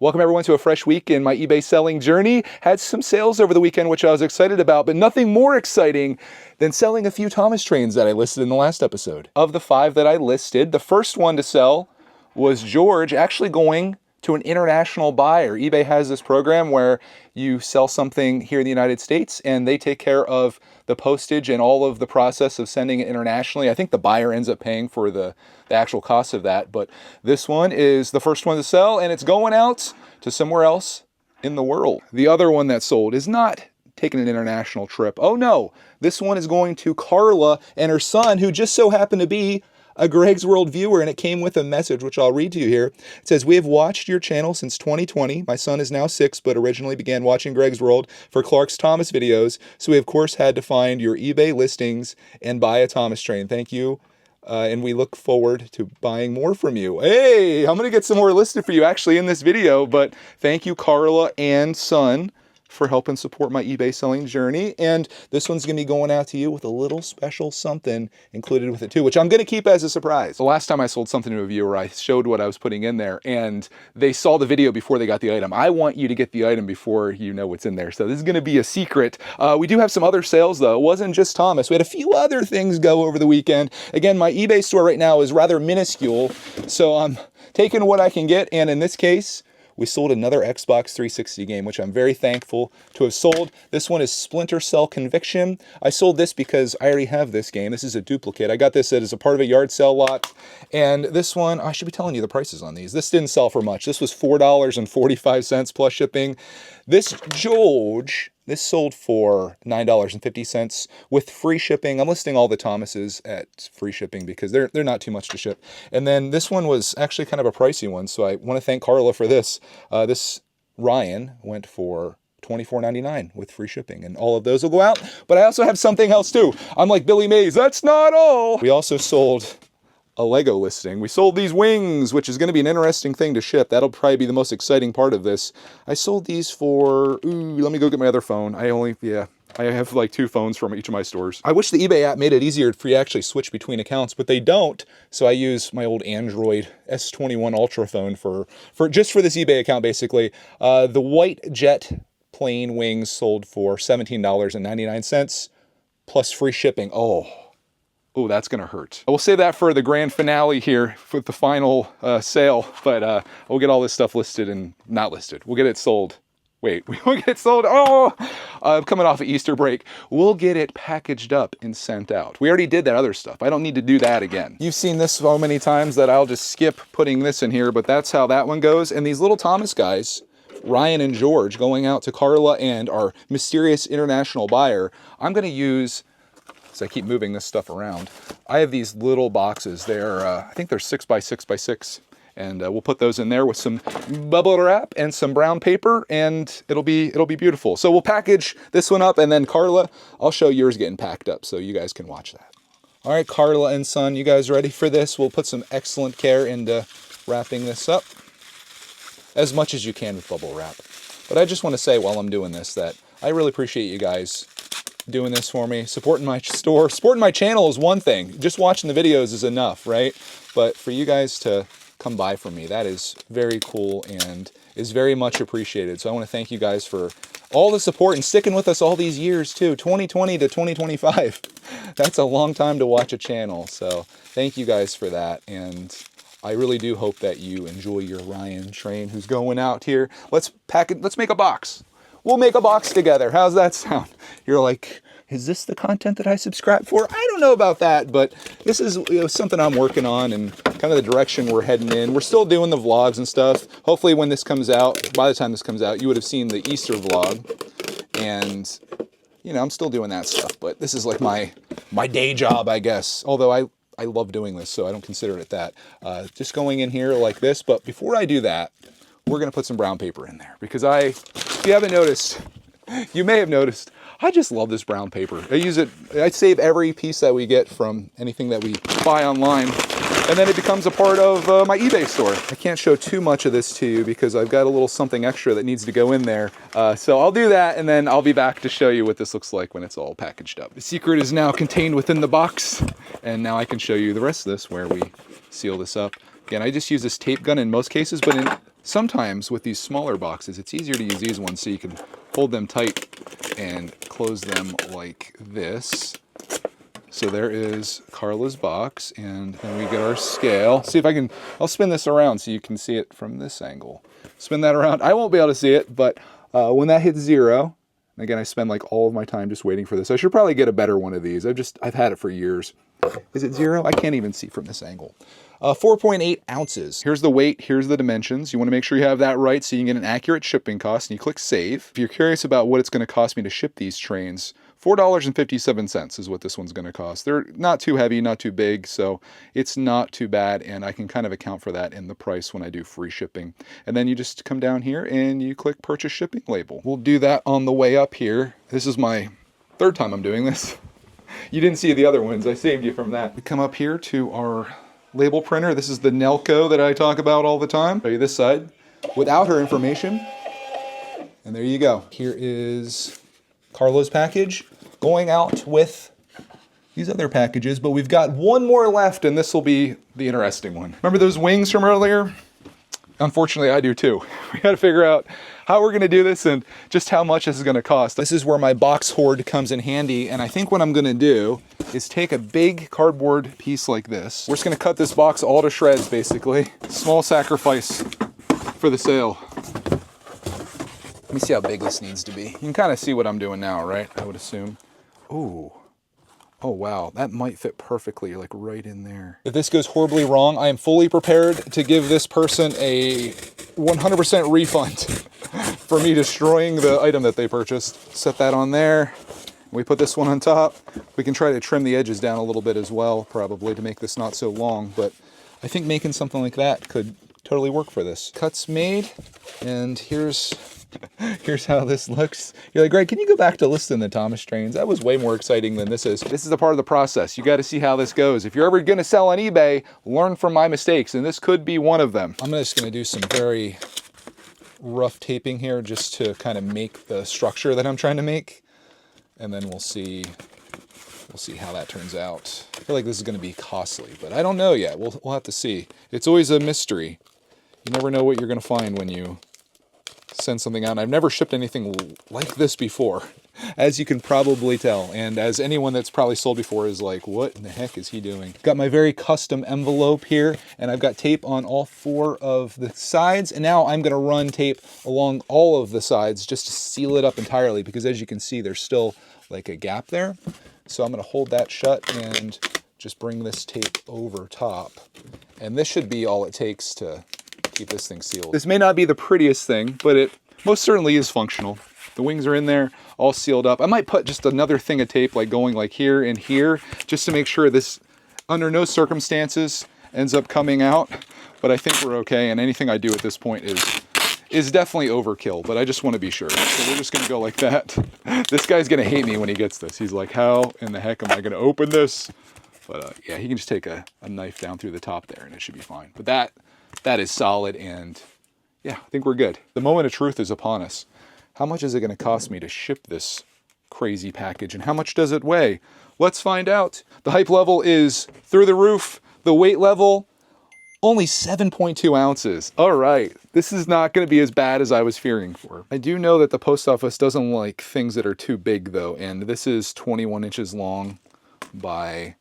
Welcome everyone to a fresh week in my eBay selling journey. Had some sales over the weekend, which I was excited about, but nothing more exciting than selling a few Thomas trains that I listed in the last episode. Of the 5 that I listed, the first one to sell was George, actually going to an international buyer. eBay has this program where you sell something here in the United States and they take care of the postage and all of the process of sending it internationally. I think the buyer ends up paying for the actual cost of that, but this one is the first one to sell and it's going out to somewhere else in the world. The other one that sold is not taking an international trip. Oh no, this one is going to Carla and her son, who just so happened to be a Greg's World viewer, and it came with a message, which I'll read to you here. It says, "We have watched your channel since 2020. My son is now 6, but originally began watching Greg's World for Clark's Thomas videos, so we of course had to find your eBay listings and buy a Thomas train. Thank you, and we look forward to buying more from you." Hey, I'm gonna get some more listed for you actually in this video, but thank you, Carla and son, for helping support my eBay selling journey. And this one's gonna be going out to you with a little special something included with it too, which I'm gonna keep as a surprise. The last time I sold something to a viewer, I showed what I was putting in there and they saw the video before they got the item. I want you to get the item before you know what's in there. So this is gonna be a secret. We do have some other sales though. It wasn't just Thomas. We had a few other things go over the weekend. Again, my eBay store right now is rather minuscule, so I'm taking what I can get. And in this case, we sold another Xbox 360 game, which I'm very thankful to have sold. This one is Splinter Cell Conviction. I sold this because I already have this game. This is a duplicate. I got this as a part of a yard sale lot. And this one, I should be telling you the prices on these. This didn't sell for much. This was $4.45 plus shipping. This George, this sold for $9.50 with free shipping. I'm listing all the Thomases at free shipping because they're not too much to ship. And then this one was actually kind of a pricey one, so I want to thank Carla for this. This Ryan went for $24.99 with free shipping, and all of those will go out. But I also have something else too. I'm like Billy Mays, that's not all. We also sold a Lego listing. We sold these wings, which is going to be an interesting thing to ship. That'll probably be the most exciting part of this. I sold these for, let me go get my other phone. I have like 2 phones from each of my stores. I wish the eBay app made it easier for you to actually switch between accounts, but they don't. So I use my old Android S21 Ultra phone for just for this eBay account, basically. The white jet plain wings sold for $17.99 plus free shipping. Oh, that's gonna hurt. We'll save that for the grand finale here with the final sale, but we'll get all this stuff listed and not listed. We'll get it sold. Wait, we will get it sold. Coming off of Easter break, we'll get it packaged up and sent out. We already did that other stuff. I don't need to do that again. You've seen this so many times that I'll just skip putting this in here, but that's how that one goes. And these little Thomas guys, Ryan and George, going out to Carla and our mysterious international buyer, I'm gonna use, I keep moving this stuff around. I have these little boxes. They're, I think they're 6 by 6 by 6. And we'll put those in there with some bubble wrap and some brown paper, and it'll be beautiful. So we'll package this one up, and then Carla, I'll show yours getting packed up so you guys can watch that. All right, Carla and son, you guys ready for this? We'll put some excellent care into wrapping this up as much as you can with bubble wrap. But I just want to say while I'm doing this that I really appreciate you guys doing this for me, supporting my store. Supporting my channel is one thing. Just watching the videos is enough, right? But for you guys to come by for me, that is very cool and is very much appreciated. So I want to thank you guys for all the support and sticking with us all these years too. 2020 to 2025. That's a long time to watch a channel. So thank you guys for that. And I really do hope that you enjoy your Ryan train who's going out here. Let's pack it. Let's make a box. We'll make a box together. How's that sound? You're like, is this the content that I subscribe for? I don't know about that, but this is something I'm working on and kind of the direction we're heading in. We're still doing the vlogs and stuff. Hopefully when this comes out, by the time this comes out, you would have seen the Easter vlog. And, you know, I'm still doing that stuff, but this is like my day job, I guess. Although I love doing this, so I don't consider it that. Just going in here like this, but before I do that, we're gonna put some brown paper in there because if you haven't noticed, you may have noticed, I just love this brown paper. I use it, I save every piece that we get from anything that we buy online, and then it becomes a part of my eBay store. I can't show too much of this to you because I've got a little something extra that needs to go in there. So I'll do that, and then I'll be back to show you what this looks like when it's all packaged up. The secret is now contained within the box, and now I can show you the rest of this where we seal this up. Again, I just use this tape gun in most cases, but in sometimes with these smaller boxes, it's easier to use these ones so you can hold them tight and close them like this. So there is Carla's box, and then we get our scale. See if I can, I'll spin this around so you can see it from this angle. Spin that around. I won't be able to see it, but when that hits 0, again, I spend like all of my time just waiting for this. I should probably get a better one of these. I've had it for years. Is it 0? I can't even see from this angle. 4.8 ounces. Here's the weight, here's the dimensions. You want to make sure you have that right so you can get an accurate shipping cost, and you click save. If you're curious about what it's going to cost me to ship these trains, $4.57 is what this one's going to cost. They're not too heavy, not too big, so it's not too bad, and I can kind of account for that in the price when I do free shipping. And then you just come down here and you click purchase shipping label. We'll do that on the way up here. This is my 3rd time I'm doing this. You didn't see the other ones. I saved you from that. We come up here to our label printer. This is the Nelco that I talk about all the time. Show you this side without her information. And there you go. Here is Carla's package going out with these other packages, but we've got one more left, and this will be the interesting one. Remember those wings from earlier? Unfortunately, I do too. We got to figure out how we're going to do this and just how much this is going to cost. This is where my box hoard comes in handy, and I think what I'm going to do is take a big cardboard piece like this. We're just going to cut this box all to shreds, basically. Small sacrifice for the sale. Let me see how big this needs to be. You can kind of see what I'm doing now, right? I would assume. Ooh. Oh wow, that might fit perfectly, like right in there. If this goes horribly wrong, I am fully prepared to give this person a 100% refund for me destroying the item that they purchased. Set that on there. We put this one on top. We can try to trim the edges down a little bit as well, probably, to make this not so long, but I think making something like that could totally work for this. Cuts made, and here's how this looks. You're like, Greg, can you go back to listing the Thomas trains? That was way more exciting than this is. This is a part of the process. You got to see how this goes. If you're ever going to sell on eBay, learn from my mistakes, and this could be one of them. I'm just going to do some very rough taping here just to kind of make the structure that I'm trying to make, and then we'll see how that turns out. I feel like this is going to be costly, but I don't know yet. We'll have to see. It's always a mystery. You never know what you're going to find when you send something out. And I've never shipped anything like this before, as you can probably tell. And as anyone that's probably sold before is like, what in the heck is he doing? Got my very custom envelope here, and I've got tape on all 4 of the sides. And now I'm going to run tape along all of the sides just to seal it up entirely, because as you can see, there's still like a gap there. So I'm going to hold that shut and just bring this tape over top. And this should be all it takes to keep this thing sealed. This may not be the prettiest thing, but it most certainly is functional. The wings are in there, all sealed up. I might put just another thing of tape like going like here and here, just to make sure this, under no circumstances, ends up coming out. But I think we're okay, and anything I do at this point is definitely overkill, but I just want to be sure. So we're just going to go like that. This guy's going to hate me when he gets this. He's like, how in the heck am I going to open this? But yeah, he can just take a knife down through the top there, and it should be fine. But that is solid, and yeah, I think we're good. The moment of truth is upon us. How much is it going to cost me to ship this crazy package, and how much does it weigh? Let's find out. The hype level is through the roof. The weight level, only 7.2 ounces. All right, this is not going to be as bad as I was fearing for. I do know that the post office doesn't like things that are too big though, and this is 21 inches long by,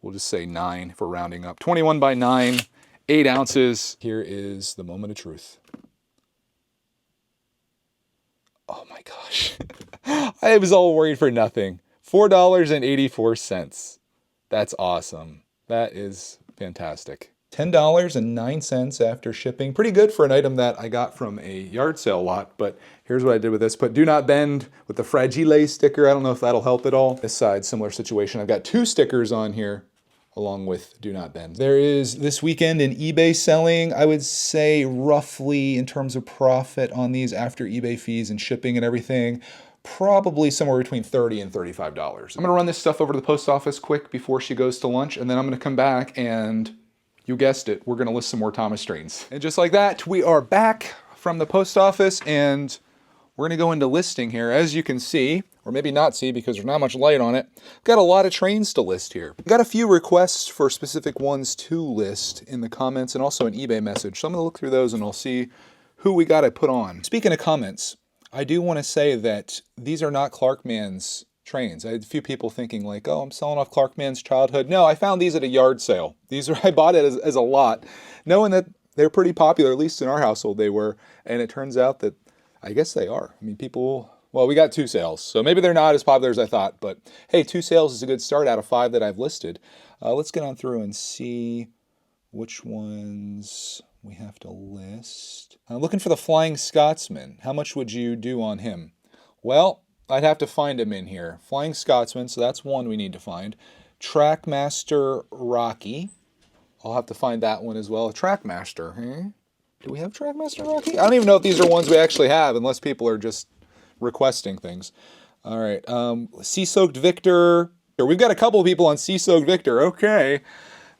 we'll just say 9 for rounding up. 21 by 9. 8 ounces. Here is the moment of truth. Oh my gosh. I was all worried for nothing. $4.84. That's awesome. That is fantastic. $10.09 after shipping. Pretty good for an item that I got from a yard sale lot, but here's what I did with this. Put do not bend with the Fragile sticker. I don't know if that'll help at all. This side, similar situation. I've got 2 stickers on here along with do not bend. There is this weekend in eBay selling, I would say roughly in terms of profit on these after eBay fees and shipping and everything, probably somewhere between $30 and $35. I'm gonna run this stuff over to the post office quick before she goes to lunch, and then I'm gonna come back and, you guessed it, we're gonna list some more Thomas trains. And just like that, we are back from the post office, and we're gonna go into listing here. As you can see, or maybe not see because there's not much light on it, got a lot of trains to list here. Got a few requests for specific ones to list in the comments and also an eBay message. So I'm gonna look through those and I'll see who we got to put on. Speaking of comments, I do want to say that these are not Clarkman's trains. I had a few people thinking like, oh, I'm selling off Clarkman's childhood. No, I found these at a yard sale. These are, I bought it as a lot, knowing that they're pretty popular, at least in our household they were. And it turns out that I guess they are. I mean, people, well, we got 2 sales, so maybe they're not as popular as I thought, but hey, 2 sales is a good start out of 5 that I've listed. Let's get on through and see which ones we have to list. I'm looking for the Flying Scotsman. How much would you do on him? Well, I'd have to find him in here. Flying Scotsman, so that's one we need to find. Trackmaster Rocky. I'll have to find that one as well. A Trackmaster, huh? Do we have Trackmaster Rocky? I don't even know if these are ones we actually have, unless people are just requesting things. All right, Sea Soaked Victor. We've got a couple of people on Sea Soaked Victor. Okay.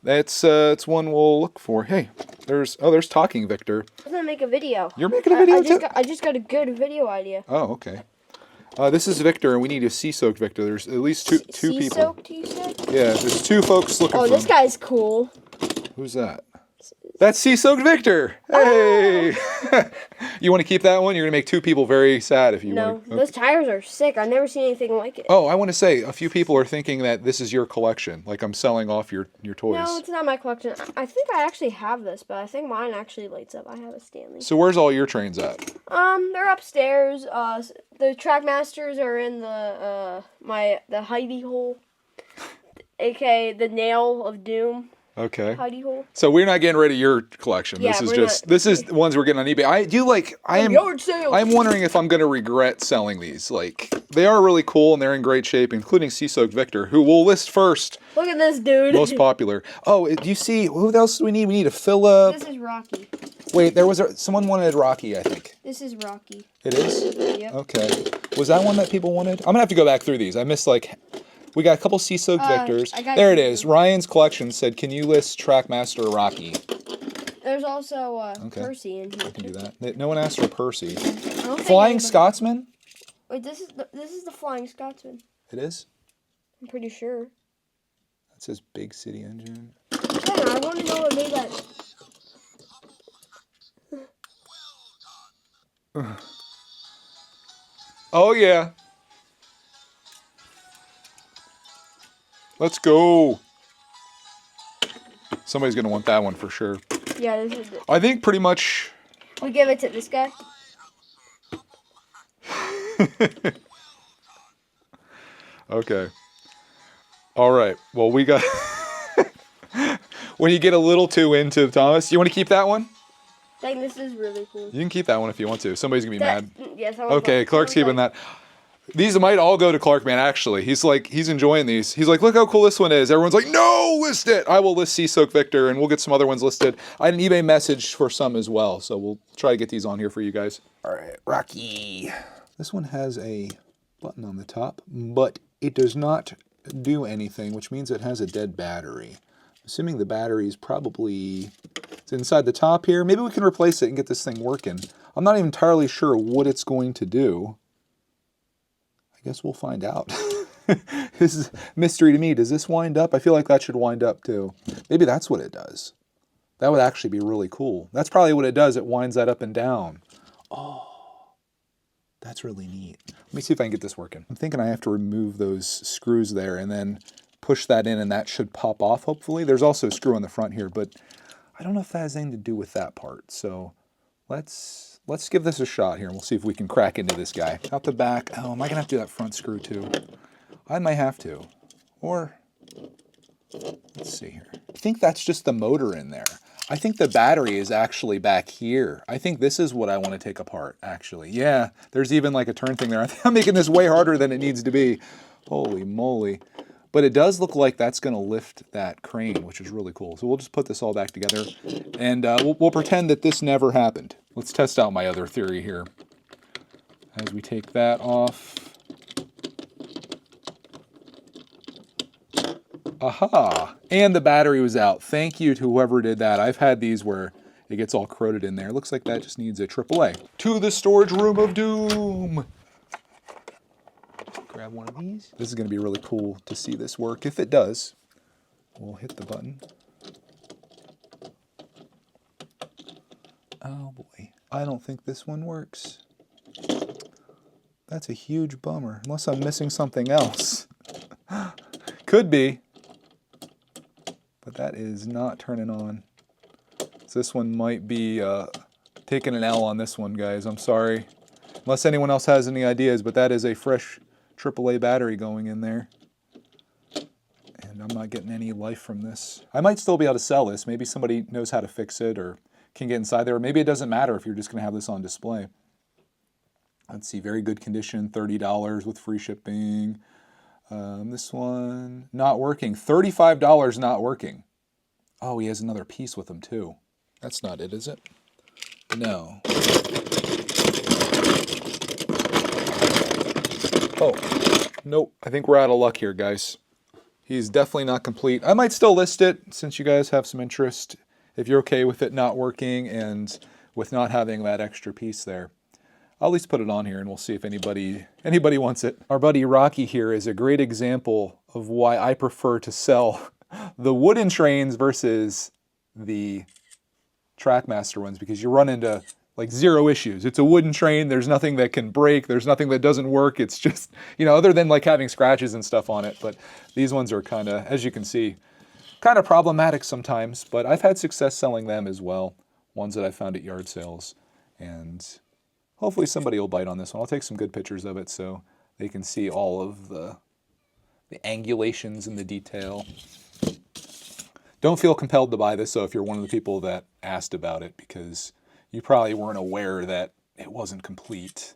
That's one we'll look for. Hey, there's Talking Victor. I'm gonna make a video. You're making a video too? I just got a good video idea. Oh, okay. This is Victor, and we need a Sea-Soaked Victor. There's at least two people. Sea-soaked, you said? Yeah, there's 2 folks looking for Oh, this guy's cool. Who's that? That's Sea-Soaked Victor! Hey! Oh. You want to keep that one? You're going to make 2 people very sad if you want. No, those tires are sick. I've never seen anything like it. Oh, I want to say, a few people are thinking that this is your collection. Like I'm selling off your toys. No, it's not my collection. I think I actually have this, but I think mine actually lights up. I have a Stanley. So where's all your trains at? They're upstairs. The Trackmasters are in the hidey hole, aka the Nail of Doom. Okay. Hidey hole. So we're not getting rid of your collection. Yeah, this is the ones we're getting on eBay. I'm wondering if I'm going to regret selling these. Like they are really cool and they're in great shape, including Sea Soaked Victor, who we'll list first. Look at this dude. Most popular. Oh, do you see who else do we need? We need a Philip. This is Rocky. Wait, there was someone wanted Rocky, I think. This is Rocky. It is? Yep. Okay. Was that one that people wanted? I'm going to have to go back through these. I missed like we got a couple Sea Soaked Victors. There it is. Ryan's collection said, "Can you list Trackmaster Rocky?" There's also Percy in here. I can do that. No one asked for Percy. Flying Scotsman? Wait, this is the Flying Scotsman. It is? I'm pretty sure. That says Big City Engine. Yeah, I want to know what made that. Oh yeah. Let's go. Somebody's gonna want that one for sure. Yeah, this is it. I think pretty much. We give it to this guy. Okay. All right. Well, we got. When you get a little too into Thomas, you want to keep that one? I think this is really cool. You can keep that one if you want to. Somebody's gonna be mad. Yes. Okay, Clark's keeping that. These might all go to Clark, man, actually. He's enjoying these. He's like, look how cool this one is. Everyone's like, no, list it. I will list Sea Soaked Victor, and we'll get some other ones listed. I had an eBay message for some as well, so we'll try to get these on here for you guys. All right, Rocky. This one has a button on the top, but it does not do anything, which means it has a dead battery. Assuming the battery is probably it's inside the top here. Maybe we can replace it and get this thing working. I'm not even entirely sure what it's going to do. I guess we'll find out. This is mystery to me. Does this wind up? I feel like that should wind up too. Maybe that's what it does. That would actually be really cool. That's probably what it does. It winds that up and down. Oh, that's really neat. Let me see if I can get this working. I'm thinking I have to remove those screws there and then push that in and that should pop off hopefully. There's also a screw on the front here, but I don't know if that has anything to do with that part. So let's give this a shot here and we'll see if we can crack into this guy. Out the back. Oh, am I gonna have to do that front screw too? I might have to. Or, let's see here. I think that's just the motor in there. I think the battery is actually back here. I think this is what I want to take apart, actually. Yeah, there's even like a turn thing there. I think I'm making this way harder than it needs to be. Holy moly. But it does look like that's going to lift that crane, which is really cool. So we'll just put this all back together, and we'll pretend that this never happened. Let's test out my other theory here. As we take that off. Aha! And the battery was out. Thank you to whoever did that. I've had these where it gets all corroded in there. Looks like that just needs a AAA. To the storage room of doom! Grab one of these. This is going to be really cool to see this work. If it does, we'll hit the button. Oh boy. I don't think this one works. That's a huge bummer, unless I'm missing something else. Could be, but that is not turning on. So this one might be taking an L on this one, guys. I'm sorry. Unless anyone else has any ideas, but that is a fresh AAA battery going in there. And I'm not getting any life from this. I might still be able to sell this. Maybe somebody knows how to fix it or can get inside there. Or maybe it doesn't matter if you're just going to have this on display. Let's see, very good condition, $30 with free shipping. This one, not working. $35 not working. Oh, he has another piece with him too. That's not it, is it? No. Oh, nope. I think we're out of luck here, guys. He's definitely not complete. I might still list it since you guys have some interest. If you're okay with it not working and with not having that extra piece there. I'll at least put it on here and we'll see if anybody wants it. Our buddy Rocky here is a great example of why I prefer to sell the wooden trains versus the Trackmaster ones, because you run into like zero issues. It's a wooden train. There's nothing that can break. There's nothing that doesn't work. It's just, you know, other than like having scratches and stuff on it. But these ones are kind of, as you can see, kind of problematic sometimes. But I've had success selling them as well. Ones that I found at yard sales. And hopefully somebody will bite on this one. I'll take some good pictures of it so they can see all of the angulations and the detail. Don't feel compelled to buy this, though, if you're one of the people that asked about it, because you probably weren't aware that it wasn't complete.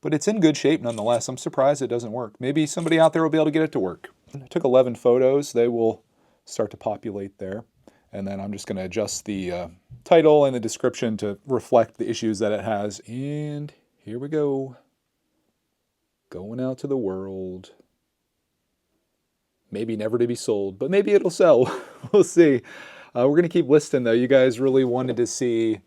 But it's in good shape nonetheless. I'm surprised it doesn't work. Maybe somebody out there will be able to get it to work. I took 11 photos. They will start to populate there. And then I'm just going to adjust the title and the description to reflect the issues that it has. And here we go. Going out to the world. Maybe never to be sold, but maybe it'll sell. We'll see. We're going to keep listing, though. You guys really wanted to see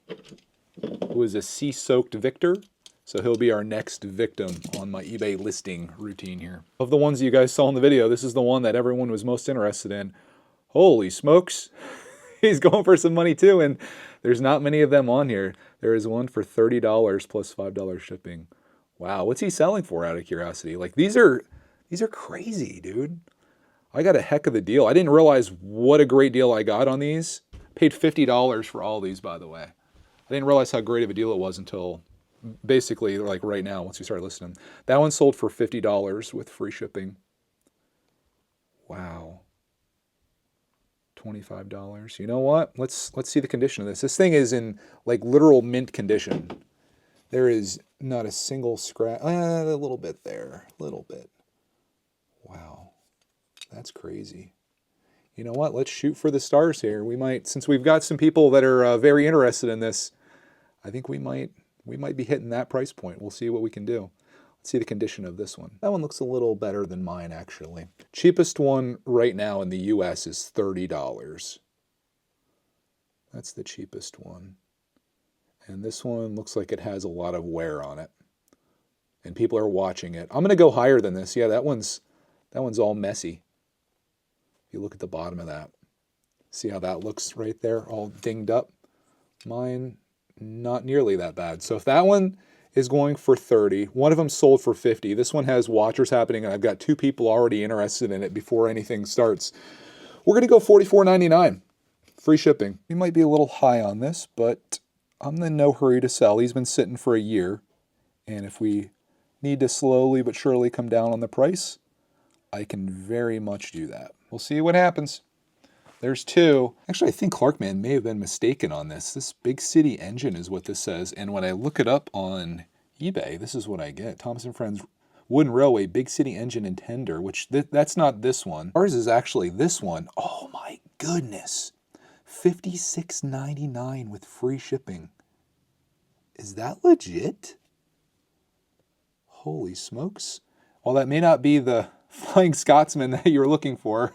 who is a sea-soaked Victor. So he'll be our next victim on my eBay listing routine here. Of the ones you guys saw in the video, this is the one that everyone was most interested in. Holy smokes. He's going for some money too, and there's not many of them on here. There is one for $30 plus $5 shipping. Wow, what's he selling for, out of curiosity? Like, these are crazy, dude. I got a heck of a deal. I didn't realize what a great deal I got on these. Paid $50 for all these, by the way. I didn't realize how great of a deal it was until basically like right now, once we started listening. That one sold for $50 with free shipping. Wow. $25. You know what? Let's see the condition of this. This thing is in like literal mint condition. There is not a single scratch. A little bit there. A little bit. Wow. That's crazy. You know what? Let's shoot for the stars here. We might, since we've got some people that are very interested in this, I think we might be hitting that price point. We'll see what we can do. Let's see the condition of this one. That one looks a little better than mine, actually. Cheapest one right now in the US is $30. That's the cheapest one. And this one looks like it has a lot of wear on it. And people are watching it. I'm going to go higher than this. Yeah, that one's all messy. You look at the bottom of that. See how that looks right there, all dinged up? Mine, not nearly that bad. So if that one is going for 30, one of them sold for 50. This one has watchers happening, and I've got 2 people already interested in it before anything starts. We're going to go $44.99. Free shipping. We might be a little high on this, but I'm in no hurry to sell. He's been sitting for a year, and if we need to slowly but surely come down on the price, I can very much do that. We'll see what happens. There's 2. Actually, I think Clarkman may have been mistaken on this. This Big City Engine is what this says. And when I look it up on eBay, this is what I get. Thomas & Friends Wooden Railway Big City Engine and Tender, which that's not this one. Ours is actually this one. Oh my goodness. $56.99 with free shipping. Is that legit? Holy smokes. Well, that may not be the Flying Scotsman that you're looking for.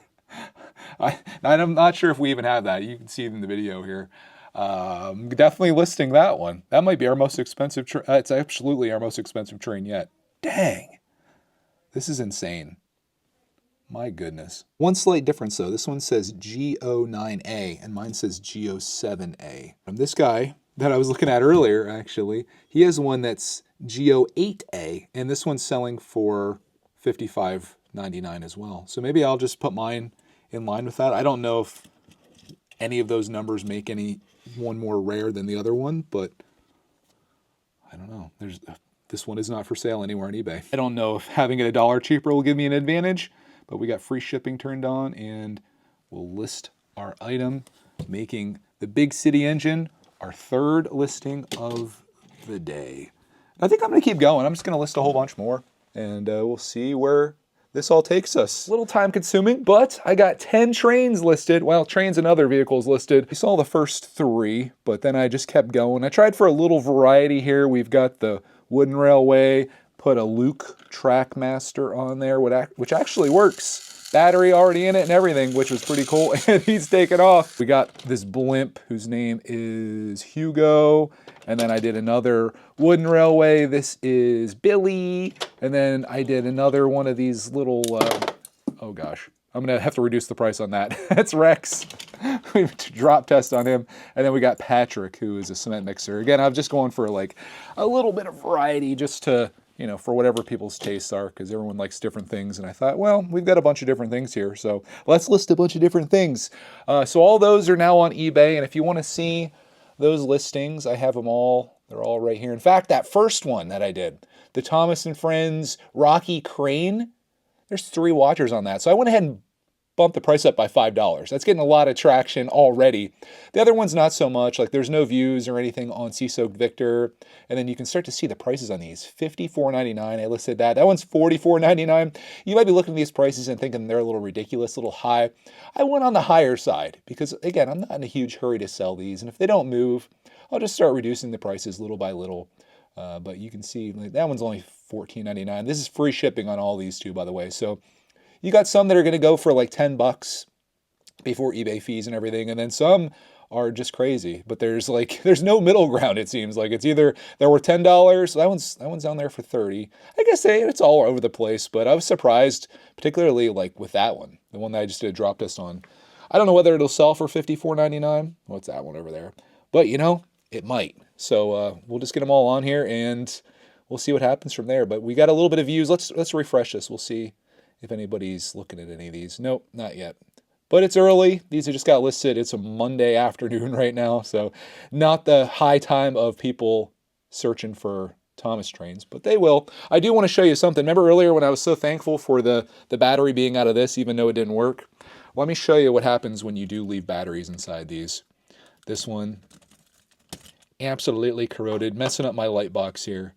I'm not sure if we even have that. You can see it in the video here. Definitely listing that one. That might be our most expensive train. It's absolutely our most expensive train yet. Dang. This is insane. My goodness. One slight difference though. This one says G09A and mine says G07A. And this guy that I was looking at earlier, actually. He has one that's GO8A, and this one's selling for $55.99 as well. So maybe I'll just put mine in line with that. I don't know if any of those numbers make any one more rare than the other one, but I don't know. This one is not for sale anywhere on eBay. I don't know if having it $1 cheaper will give me an advantage, but we got free shipping turned on, and we'll list our item, making the Big City Engine our third listing of the day. I think I'm going to keep going. I'm just going to list a whole bunch more, and we'll see where this all takes us. A little time consuming, but I got 10 trains listed. Well, trains and other vehicles listed. We saw the first 3, but then I just kept going. I tried for a little variety here. We've got the wooden railway, put a Luke Trackmaster on there, which actually works. Battery already in it and everything, which was pretty cool, and he's taken off. We got this blimp whose name is Hugo, and then I did another wooden railway. This is Billy, and then I did another one of these little, oh gosh, I'm gonna have to reduce the price on that. That's Rex. We drop test on him, and then we got Patrick, who is a cement mixer. Again, I'm just going for like a little bit of variety, just to, you know, for whatever people's tastes are, because everyone likes different things. And I thought, well, we've got a bunch of different things here, so let's list a bunch of different things. So all those are now on eBay, and if you want to see those listings, I have them all. They're all right here. In fact, that first one that I did, the Thomas and Friends Rocky Crane, there's 3 watchers on that. So I went ahead and bumped the price up by $5. That's getting a lot of traction already. The other one's not so much. Like, there's no views or anything on Sea-Soaked Victor. And then you can start to see the prices on these. $54.99, I listed that. That one's $44.99. You might be looking at these prices and thinking they're a little ridiculous, a little high. I went on the higher side because, again, I'm not in a huge hurry to sell these. And if they don't move, I'll just start reducing the prices little by little. But you can see, like, that one's only $14.99. This is free shipping on all these too, by the way. So you got some that are going to go for like $10 before eBay fees and everything, and then some are just crazy. But there's no middle ground. It seems like it's either they're worth $10. So that one's down there for $30. I guess it's all over the place. But I was surprised, particularly like with that one, the one that I just did a drop test on. I don't know whether it'll sell for $54.99. What's that one over there? But you know, it might. So we'll just get them all on here, and we'll see what happens from there. But we got a little bit of views. Let's refresh this. We'll see if anybody's looking at any of these. Nope, not yet. But it's early. These have just got listed. It's a Monday afternoon right now, so not the high time of people searching for Thomas trains, but they will. I do want to show you something. Remember earlier when I was so thankful for the battery being out of this, even though it didn't work? Let me show you what happens when you do leave batteries inside these. This one, absolutely corroded, messing up my light box here.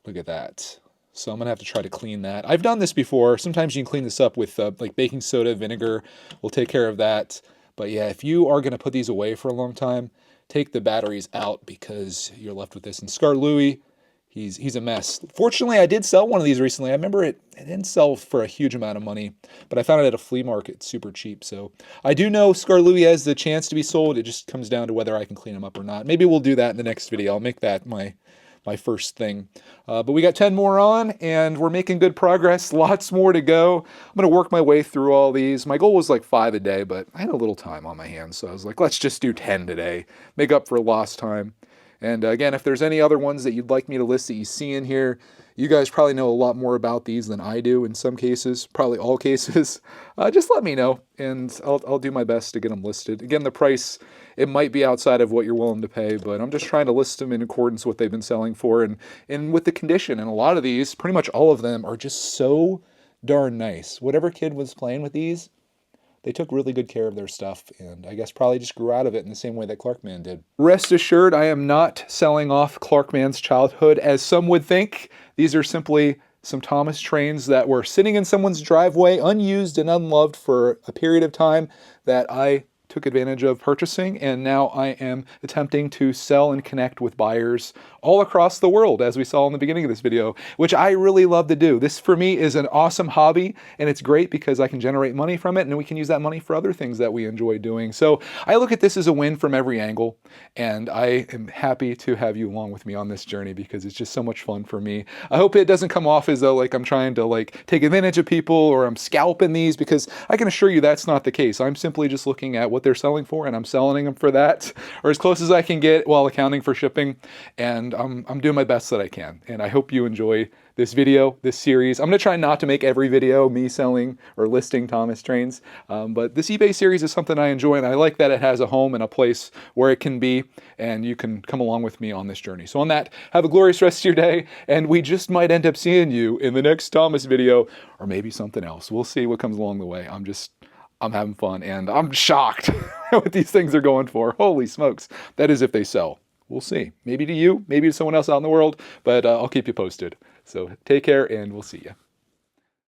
Look at that. So I'm going to have to try to clean that. I've done this before. Sometimes you can clean this up with like baking soda, vinegar. We'll take care of that. But yeah, if you are going to put these away for a long time, take the batteries out because you're left with this. And Scar Louie, he's a mess. Fortunately, I did sell one of these recently. I remember it didn't sell for a huge amount of money, but I found it at a flea market super cheap. So I do know Scar Louie has the chance to be sold. It just comes down to whether I can clean them up or not. Maybe we'll do that in the next video. I'll make that my first thing. But we got 10 more on, and we're making good progress. Lots more to go. I'm going to work my way through all these. My goal was like 5 a day, but I had a little time on my hands, so I was like, let's just do 10 today. Make up for lost time. And again, if there's any other ones that you'd like me to list that you see in here, you guys probably know a lot more about these than I do in some cases, probably all cases. Just let me know, and I'll do my best to get them listed. Again, the price, it might be outside of what you're willing to pay, but I'm just trying to list them in accordance with what they've been selling for and with the condition. And a lot of these, pretty much all of them, are just so darn nice. Whatever kid was playing with these, they took really good care of their stuff, and I guess probably just grew out of it in the same way that Clarkman did. Rest assured, I am not selling off Clarkman's childhood, as some would think. These are simply some Thomas trains that were sitting in someone's driveway, unused and unloved for a period of time, that I took advantage of purchasing, and now I am attempting to sell and connect with buyers all across the world, as we saw in the beginning of this video, which I really love to do. This for me is an awesome hobby, and it's great because I can generate money from it, and we can use that money for other things that we enjoy doing. So I look at this as a win from every angle, and I am happy to have you along with me on this journey because it's just so much fun for me. I hope it doesn't come off as though like I'm trying to take advantage of people or I'm scalping these, because I can assure you that's not the case. I'm simply just looking at what they're selling for, and I'm selling them for that, or as close as I can get while accounting for shipping. And I'm doing my best that I can. And I hope you enjoy this video, this series. I'm going to try not to make every video me selling or listing Thomas trains, but this eBay series is something I enjoy, and I like that it has a home and a place where it can be, and you can come along with me on this journey. So on that, have a glorious rest of your day, and we just might end up seeing you in the next Thomas video, or maybe something else. We'll see what comes along the way. I'm having fun, and I'm shocked what these things are going for. Holy smokes. That is if they sell. We'll see. Maybe to you, maybe to someone else out in the world, but I'll keep you posted. So take care, and we'll see you.